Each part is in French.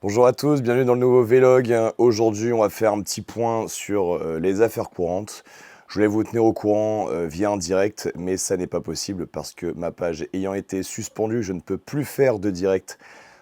Bonjour à tous, bienvenue dans le nouveau vlog. Aujourd'hui, on va faire un petit point sur les affaires courantes. Je voulais vous tenir au courant via un direct, mais ça n'est pas possible parce que ma page ayant été suspendue, je ne peux plus faire de direct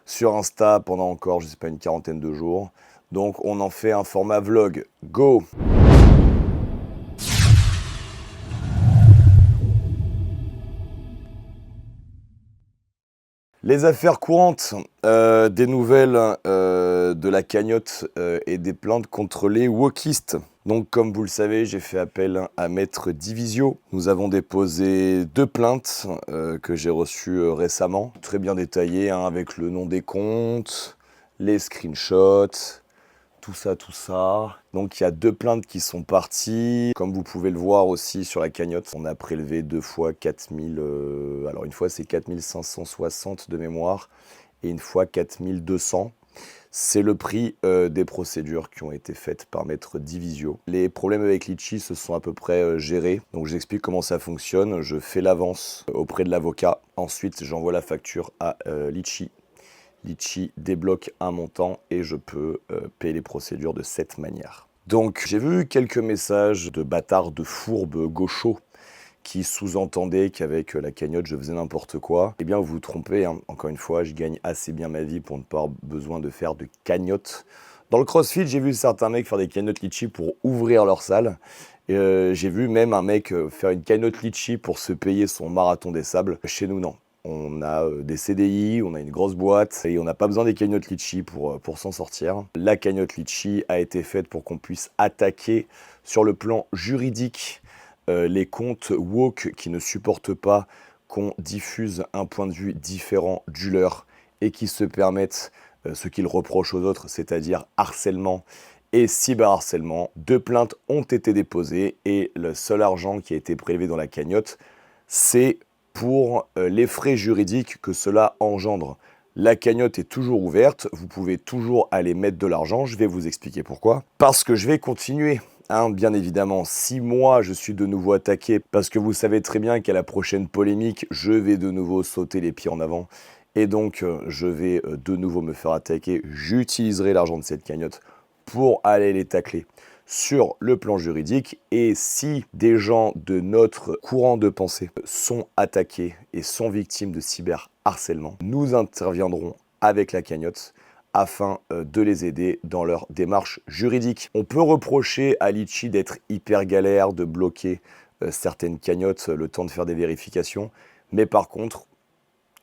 sur Insta pendant encore, je sais pas, une quarantaine de jours. Donc on en fait un format vlog. Go! Les affaires courantes, des nouvelles de la cagnotte et des plaintes contre les wokistes. Donc comme vous le savez, j'ai fait appel à Maître Divisio. Nous avons déposé 2 plaintes que j'ai reçues récemment, très bien détaillées, hein, avec le nom des comptes, les screenshots, tout ça, tout ça. Donc il y a 2 plaintes qui sont parties. Comme vous pouvez le voir aussi sur la cagnotte, on a prélevé 2 fois 4000... alors une fois c'est 4560 de mémoire et une fois 4200. C'est le prix des procédures qui ont été faites par Maître Divisio. Les problèmes avec Litchi se sont à peu près gérés. Donc j'explique comment ça fonctionne. Je fais l'avance auprès de l'avocat. Ensuite j'envoie la facture à Litchi. Litchi débloque un montant et je peux payer les procédures de cette manière. Donc j'ai vu quelques messages de bâtards, de fourbes gauchos qui sous-entendaient qu'avec la cagnotte je faisais n'importe quoi. Eh bien vous vous trompez, hein. Encore une fois, je gagne assez bien ma vie pour ne pas avoir besoin de faire de cagnotte. Dans le CrossFit, j'ai vu certains mecs faire des cagnottes Litchi pour ouvrir leur salle. J'ai vu même un mec faire une cagnotte Litchi pour se payer son marathon des sables. Chez nous, non. On a des CDI, on a une grosse boîte et on n'a pas besoin des cagnottes Litchi pour s'en sortir. La cagnotte Litchi a été faite pour qu'on puisse attaquer sur le plan juridique les comptes woke qui ne supportent pas qu'on diffuse un point de vue différent du leur et qui se permettent ce qu'ils reprochent aux autres, c'est-à-dire harcèlement et cyberharcèlement. 2 plaintes ont été déposées et le seul argent qui a été prélevé dans la cagnotte, c'est pour les frais juridiques que cela engendre. La cagnotte est toujours ouverte, vous pouvez toujours aller mettre de l'argent, je vais vous expliquer pourquoi. Parce que je vais continuer, hein, bien évidemment, si moi je suis de nouveau attaqué, parce que vous savez très bien qu'à la prochaine polémique, je vais de nouveau sauter les pieds en avant, et donc je vais de nouveau me faire attaquer, j'utiliserai l'argent de cette cagnotte pour aller les tacler sur le plan juridique, et si des gens de notre courant de pensée sont attaqués et sont victimes de cyberharcèlement, nous interviendrons avec la cagnotte afin de les aider dans leur démarche juridique. On peut reprocher à Litchi d'être hyper galère, de bloquer certaines cagnottes le temps de faire des vérifications, mais par contre,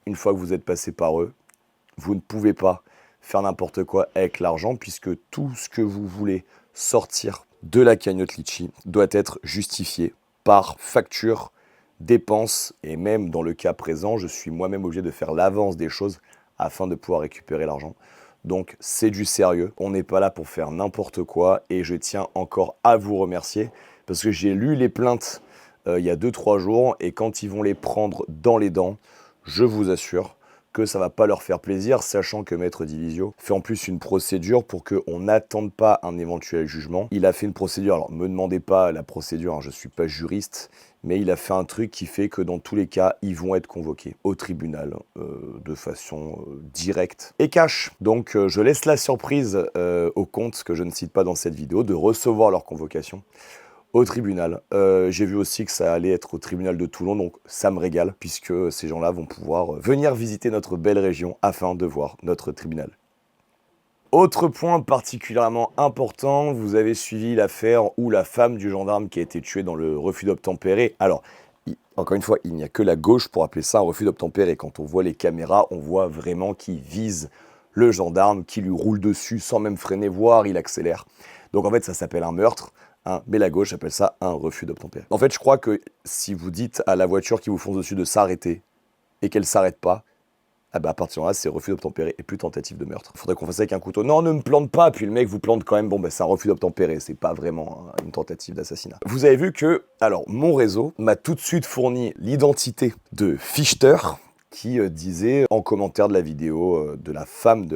une fois que vous êtes passé par eux, vous ne pouvez pas faire n'importe quoi avec l'argent puisque tout ce que vous voulez sortir de la cagnotte Litchi doit être justifié par facture, dépenses et même dans le cas présent, je suis moi-même obligé de faire l'avance des choses afin de pouvoir récupérer l'argent. Donc c'est du sérieux, on n'est pas là pour faire n'importe quoi et je tiens encore à vous remercier parce que j'ai lu les plaintes il y a 2-3 jours et quand ils vont les prendre dans les dents, je vous assure que ça va pas leur faire plaisir, sachant que Maître Divisio fait en plus une procédure pour qu'on n'attende pas un éventuel jugement. Il a fait une procédure, alors me demandez pas la procédure, hein, je suis pas juriste, mais il a fait un truc qui fait que dans tous les cas, ils vont être convoqués au tribunal de façon directe et cash. Donc je laisse la surprise aux comptes que je ne cite pas dans cette vidéo de recevoir leur convocation au tribunal. J'ai vu aussi que ça allait être au tribunal de Toulon, donc ça me régale, puisque ces gens-là vont pouvoir venir visiter notre belle région afin de voir notre tribunal. Autre point particulièrement important, vous avez suivi l'affaire où la femme du gendarme qui a été tuée dans le refus d'obtempérer. Alors, encore une fois, il n'y a que la gauche pour appeler ça un refus d'obtempérer. Quand on voit les caméras, on voit vraiment qu'il vise le gendarme, qui lui roule dessus sans même freiner, voire il accélère. Donc en fait, ça s'appelle un meurtre. Hein, mais la gauche appelle ça un refus d'obtempérer. En fait, je crois que si vous dites à la voiture qui vous fonce dessus de s'arrêter et qu'elle ne s'arrête pas, ah bah à partir de là, c'est refus d'obtempérer et plus tentative de meurtre. Il faudrait qu'on fasse ça avec un couteau. Non, ne me plante pas. Puis le mec vous plante quand même. Bon, bah c'est un refus d'obtempérer. C'est pas vraiment une tentative d'assassinat. Vous avez vu que, alors, mon réseau m'a tout de suite fourni l'identité de Fichter, qui disait en commentaire de la vidéo de la femme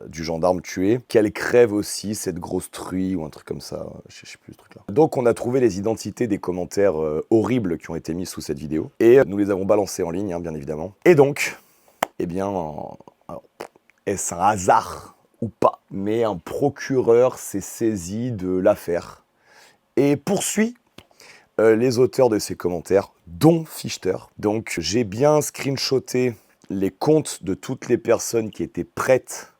du gendarme tué qu'elle crève aussi, cette grosse truie ou un truc comme ça, je sais plus ce truc là. Donc on a trouvé les identités des commentaires horribles qui ont été mis sous cette vidéo et nous les avons balancés en ligne, hein, bien évidemment. Et donc, eh bien, est-ce un hasard ou pas. Mais un procureur s'est saisi de l'affaire et poursuit les auteurs de ces commentaires, dont Fichter. Donc j'ai bien screenshoté les comptes de toutes les personnes qui étaient prêtes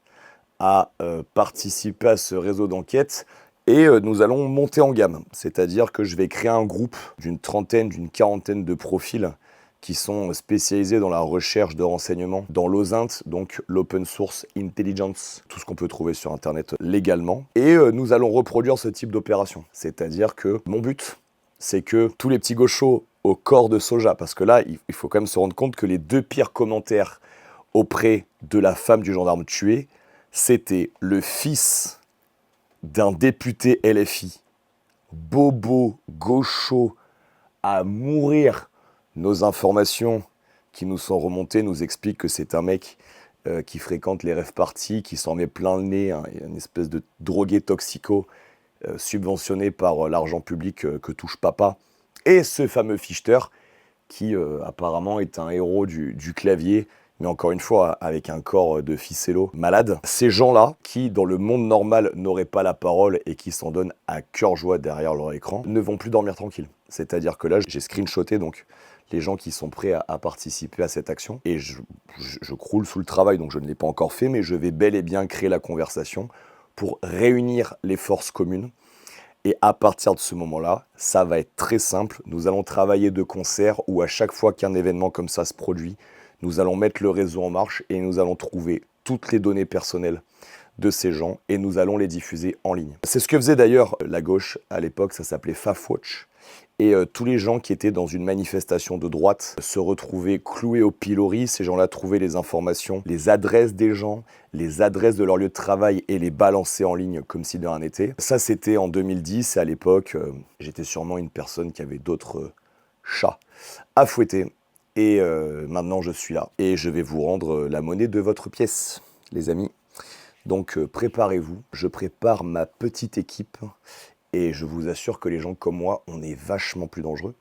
à participer à ce réseau d'enquête et nous allons monter en gamme. C'est-à-dire que je vais créer un groupe d'une trentaine, d'une quarantaine de profils qui sont spécialisés dans la recherche de renseignements dans l'OSINT, donc l'Open Source Intelligence, tout ce qu'on peut trouver sur Internet légalement. Et nous allons reproduire ce type d'opération. C'est-à-dire que mon but, c'est que tous les petits gauchos au corps de soja, parce que là, il faut quand même se rendre compte que les 2 pires commentaires auprès de la femme du gendarme tué, c'était le fils d'un député LFI, bobo, gaucho, à mourir. Nos informations qui nous sont remontées nous expliquent que c'est un mec qui fréquente les rave parties, qui s'en met plein le nez, hein, une espèce de drogué toxico subventionné par l'argent public que touche papa. Et ce fameux Fichter qui apparemment est un héros du clavier, mais encore une fois, avec un corps de ficello malade. Ces gens-là, qui dans le monde normal n'auraient pas la parole et qui s'en donnent à cœur joie derrière leur écran, ne vont plus dormir tranquille. C'est-à-dire que là, j'ai screenshoté donc les gens qui sont prêts à participer à cette action. Et je croule sous le travail, donc je ne l'ai pas encore fait, mais je vais bel et bien créer la conversation pour réunir les forces communes. Et à partir de ce moment-là, ça va être très simple. Nous allons travailler de concert où à chaque fois qu'un événement comme ça se produit, nous allons mettre le réseau en marche et nous allons trouver toutes les données personnelles de ces gens et nous allons les diffuser en ligne. C'est ce que faisait d'ailleurs la gauche à l'époque, ça s'appelait Fafwatch. Et tous les gens qui étaient dans une manifestation de droite se retrouvaient cloués au pilori. Ces gens-là trouvaient les informations, les adresses des gens, les adresses de leur lieu de travail et les balançaient en ligne comme si de rien n'était. Ça, c'était en 2010 et à l'époque, j'étais sûrement une personne qui avait d'autres chats à fouetter. Et maintenant, je suis là et je vais vous rendre la monnaie de votre pièce, les amis. Donc, préparez-vous. Je prépare ma petite équipe. Et je vous assure que les gens comme moi, on est vachement plus dangereux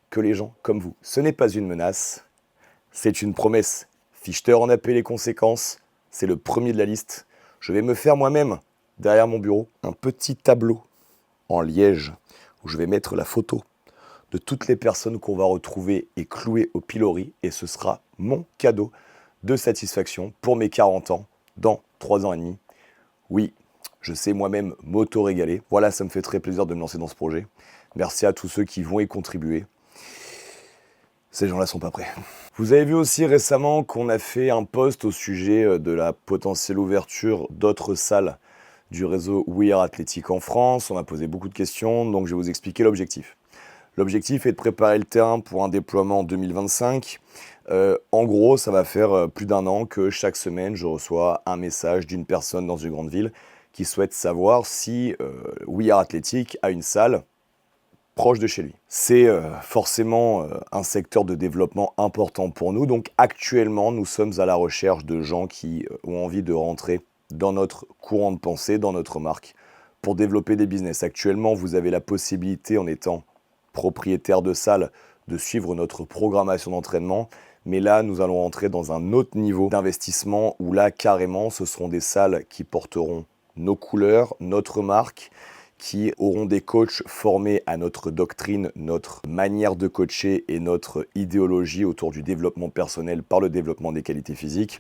que les gens comme vous. Ce n'est pas une menace, c'est une promesse. Fichter en a payé les conséquences, c'est le premier de la liste. Je vais me faire moi-même, derrière mon bureau, un petit tableau en liège où je vais mettre la photo de toutes les personnes qu'on va retrouver et clouer au pilori. Et ce sera mon cadeau de satisfaction pour mes 40 ans dans 3 ans et demi. Oui, je sais moi-même m'auto-régaler. Voilà, ça me fait très plaisir de me lancer dans ce projet. Merci à tous ceux qui vont y contribuer. Ces gens-là sont pas prêts. Vous avez vu aussi récemment qu'on a fait un post au sujet de la potentielle ouverture d'autres salles du réseau We Are Athletic en France. On m'a posé beaucoup de questions, donc je vais vous expliquer l'objectif. L'objectif est de préparer le terrain pour un déploiement en 2025. En gros, ça va faire plus d'1 an que chaque semaine, je reçois un message d'une personne dans une grande ville qui souhaite savoir si We Are Athletic a une salle proche de chez lui. C'est forcément un secteur de développement important pour nous. Donc actuellement, nous sommes à la recherche de gens qui ont envie de rentrer dans notre courant de pensée, dans notre marque, pour développer des business. Actuellement, vous avez la possibilité, en étant propriétaire de salle, de suivre notre programmation d'entraînement. Mais là, nous allons entrer dans un autre niveau d'investissement où là, carrément, ce seront des salles qui porteront nos couleurs, notre marque, qui auront des coachs formés à notre doctrine, notre manière de coacher et notre idéologie autour du développement personnel par le développement des qualités physiques.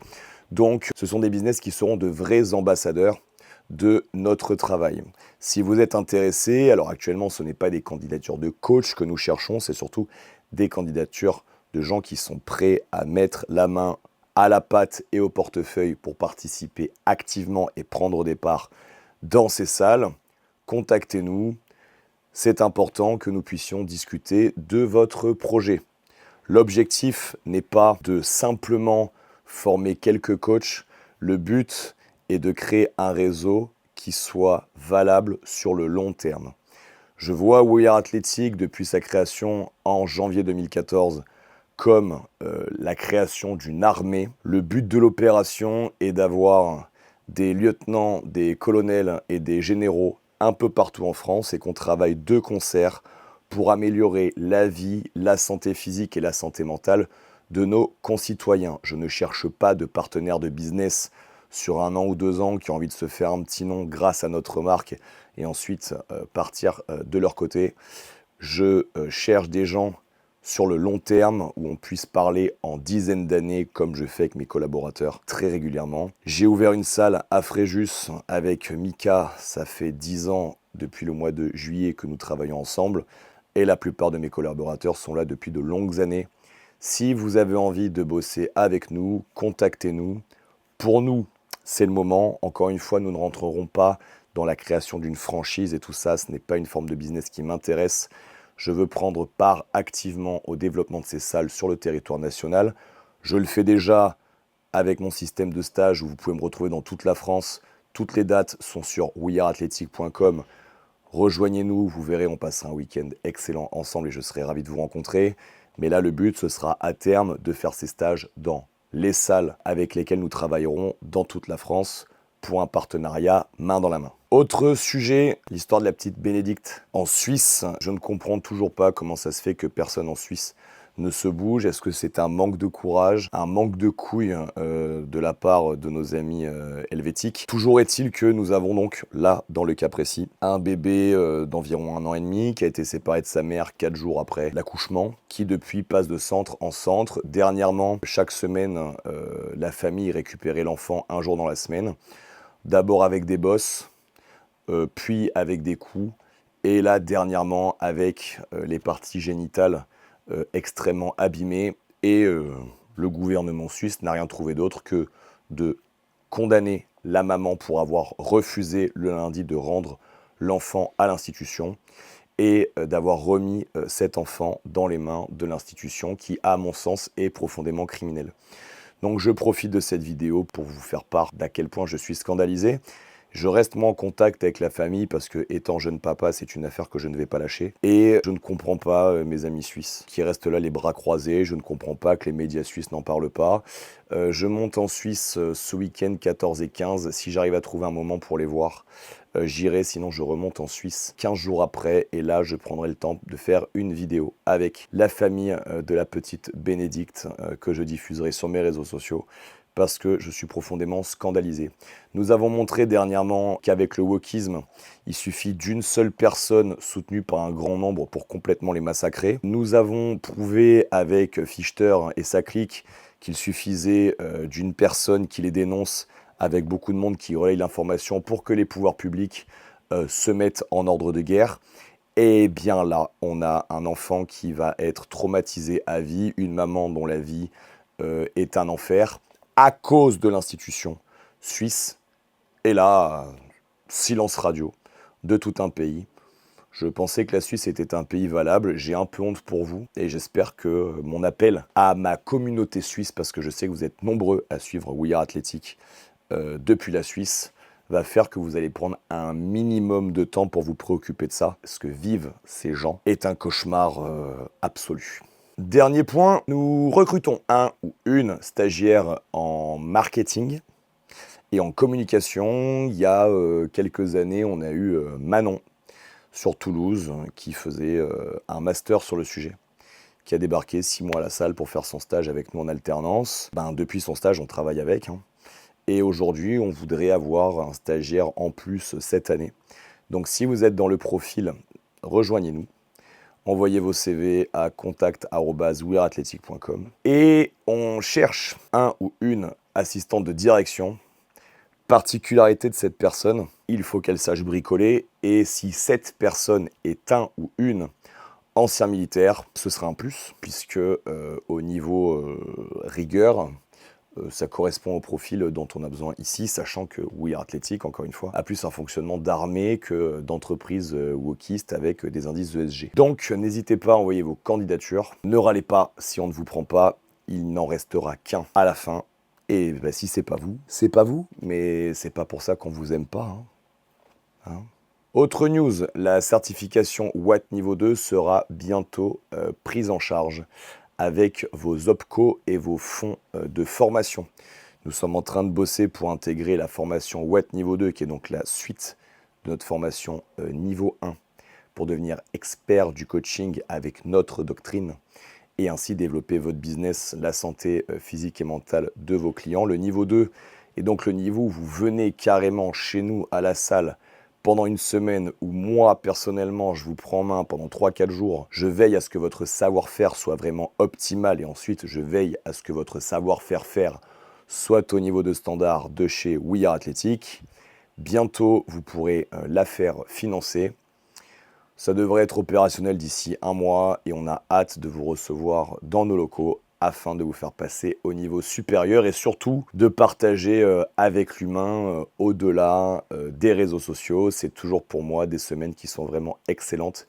Donc, ce sont des business qui seront de vrais ambassadeurs de notre travail. Si vous êtes intéressé, alors actuellement, ce n'est pas des candidatures de coach que nous cherchons, c'est surtout des candidatures de gens qui sont prêts à mettre la main à la pâte et au portefeuille pour participer activement et prendre des parts dans ces salles. Contactez-nous. C'est important que nous puissions discuter de votre projet. L'objectif n'est pas de simplement former quelques coachs. Le but est de créer un réseau qui soit valable sur le long terme. Je vois We Are Athletic depuis sa création en janvier 2014 comme la création d'une armée. Le but de l'opération est d'avoir des lieutenants, des colonels et des généraux un peu partout en France et qu'on travaille de concert pour améliorer la vie, la santé physique et la santé mentale de nos concitoyens. Je ne cherche pas de partenaires de business sur 1 an ou 2 ans qui ont envie de se faire un petit nom grâce à notre marque et ensuite partir de leur côté. Je cherche des gens sur le long terme où on puisse parler en dizaines d'années comme je fais avec mes collaborateurs très régulièrement. J'ai ouvert une salle à Fréjus avec Mika, ça fait 10 ans depuis le mois de juillet que nous travaillons ensemble et la plupart de mes collaborateurs sont là depuis de longues années. Si vous avez envie de bosser avec nous, contactez-nous. Pour nous, c'est le moment. Encore une fois, nous ne rentrerons pas dans la création d'une franchise et tout ça. Ce n'est pas une forme de business qui m'intéresse. Je veux prendre part activement au développement de ces salles sur le territoire national. Je le fais déjà avec mon système de stage où vous pouvez me retrouver dans toute la France. Toutes les dates sont sur weareathletic.com. Rejoignez-nous, vous verrez, on passera un week-end excellent ensemble et je serai ravi de vous rencontrer. Mais là, le but, ce sera à terme de faire ces stages dans les salles avec lesquelles nous travaillerons dans toute la France pour un partenariat main dans la main. Autre sujet, l'histoire de la petite Bénédicte en Suisse. Je ne comprends toujours pas comment ça se fait que personne en Suisse ne se bouge. Est-ce que c'est un manque de courage, un manque de couilles de la part de nos amis helvétiques? Toujours est-il que nous avons donc là, dans le cas précis, un bébé d'environ 1 an et demi qui a été séparé de sa mère 4 jours après l'accouchement, qui depuis passe de centre en centre. Dernièrement, chaque semaine, la famille récupérait l'enfant un jour dans la semaine. D'abord avec des bosses, puis avec des coups, et là dernièrement avec les parties génitales extrêmement abîmées, et le gouvernement suisse n'a rien trouvé d'autre que de condamner la maman pour avoir refusé le lundi de rendre l'enfant à l'institution et d'avoir remis cet enfant dans les mains de l'institution qui, à mon sens, est profondément criminelle. Donc je profite de cette vidéo pour vous faire part d'à quel point je suis scandalisé. Je reste moi en contact avec la famille parce que, étant jeune papa, c'est une affaire que je ne vais pas lâcher. Et je ne comprends pas mes amis suisses qui restent là les bras croisés. Je ne comprends pas que les médias suisses n'en parlent pas. Je monte en Suisse ce week-end 14 et 15. Si j'arrive à trouver un moment pour les voir, j'irai. Sinon, je remonte en Suisse 15 jours après. Et là, je prendrai le temps de faire une vidéo avec la famille de la petite Bénédicte que je diffuserai sur mes réseaux sociaux, parce que je suis profondément scandalisé. Nous avons montré dernièrement qu'avec le wokisme, il suffit d'une seule personne soutenue par un grand nombre pour complètement les massacrer. Nous avons prouvé avec Fichter et sa clique qu'il suffisait d'une personne qui les dénonce avec beaucoup de monde qui relaye l'information pour que les pouvoirs publics se mettent en ordre de guerre. Et bien là, on a un enfant qui va être traumatisé à vie, une maman dont la vie est un enfer, à cause de l'institution suisse. Et là, silence radio de tout un pays. Je pensais que la Suisse était un pays valable. J'ai un peu honte pour vous et j'espère que mon appel à ma communauté suisse, parce que je sais que vous êtes nombreux à suivre We Are Athletic depuis la Suisse, va faire que vous allez prendre un minimum de temps pour vous préoccuper de ça. Parce que vivre ces gens est un cauchemar absolu. Dernier point, nous recrutons un ou une stagiaire en marketing et en communication. Il y a quelques années, on a eu Manon sur Toulouse qui faisait un master sur le sujet, qui a débarqué 6 mois à la salle pour faire son stage avec nous en alternance. Depuis son stage, on travaille avec. Et aujourd'hui, on voudrait avoir un stagiaire en plus cette année. Donc si vous êtes dans le profil, rejoignez-nous. Envoyez vos CV à contact@weareathletic.com. Et on cherche un ou une assistante de direction. Particularité de cette personne, il faut qu'elle sache bricoler. Et si cette personne est un ou une ancien militaire, ce sera un plus, puisque au niveau rigueur, ça correspond au profil dont on a besoin ici, sachant que We Are Athletic, encore une fois, a plus un fonctionnement d'armée que d'entreprise wokiste avec des indices ESG. Donc n'hésitez pas à envoyer vos candidatures. Ne râlez pas si on ne vous prend pas, il n'en restera qu'un à la fin. Et si c'est pas vous, mais c'est pas pour ça qu'on vous aime pas. Autre news, la certification Watt niveau 2 sera bientôt prise en charge avec vos OPCO et vos fonds de formation. Nous sommes en train de bosser pour intégrer la formation Watt niveau 2, qui est donc la suite de notre formation niveau 1, pour devenir expert du coaching avec notre doctrine et ainsi développer votre business, la santé physique et mentale de vos clients. Le niveau 2 Et donc le niveau où vous venez carrément chez nous à la salle pendant une semaine où moi, personnellement, je vous prends en main pendant 3-4 jours, je veille à ce que votre savoir-faire soit vraiment optimal et ensuite je veille à ce que votre savoir-faire soit au niveau de standard de chez We Are Athletic. Bientôt, vous pourrez la faire financer. Ça devrait être opérationnel d'ici 1 mois et on a hâte de vous recevoir dans nos locaux afin de vous faire passer au niveau supérieur et surtout de partager avec l'humain au-delà des réseaux sociaux. C'est toujours pour moi des semaines qui sont vraiment excellentes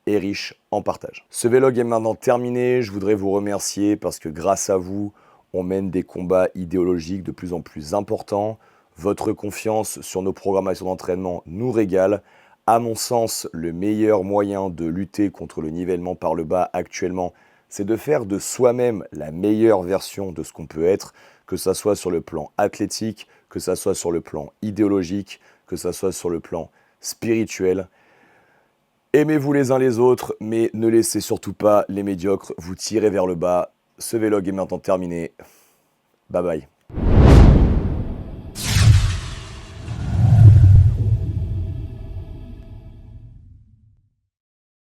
et riches en partage. Ce vlog est maintenant terminé. Je voudrais vous remercier parce que grâce à vous, on mène des combats idéologiques de plus en plus importants. Votre confiance sur nos programmations d'entraînement nous régale. À mon sens, le meilleur moyen de lutter contre le nivellement par le bas actuellement, c'est de faire de soi-même la meilleure version de ce qu'on peut être, que ça soit sur le plan athlétique, que ça soit sur le plan idéologique, que ça soit sur le plan spirituel. Aimez-vous les uns les autres, mais ne laissez surtout pas les médiocres vous tirer vers le bas. Ce vlog est maintenant terminé. Bye bye.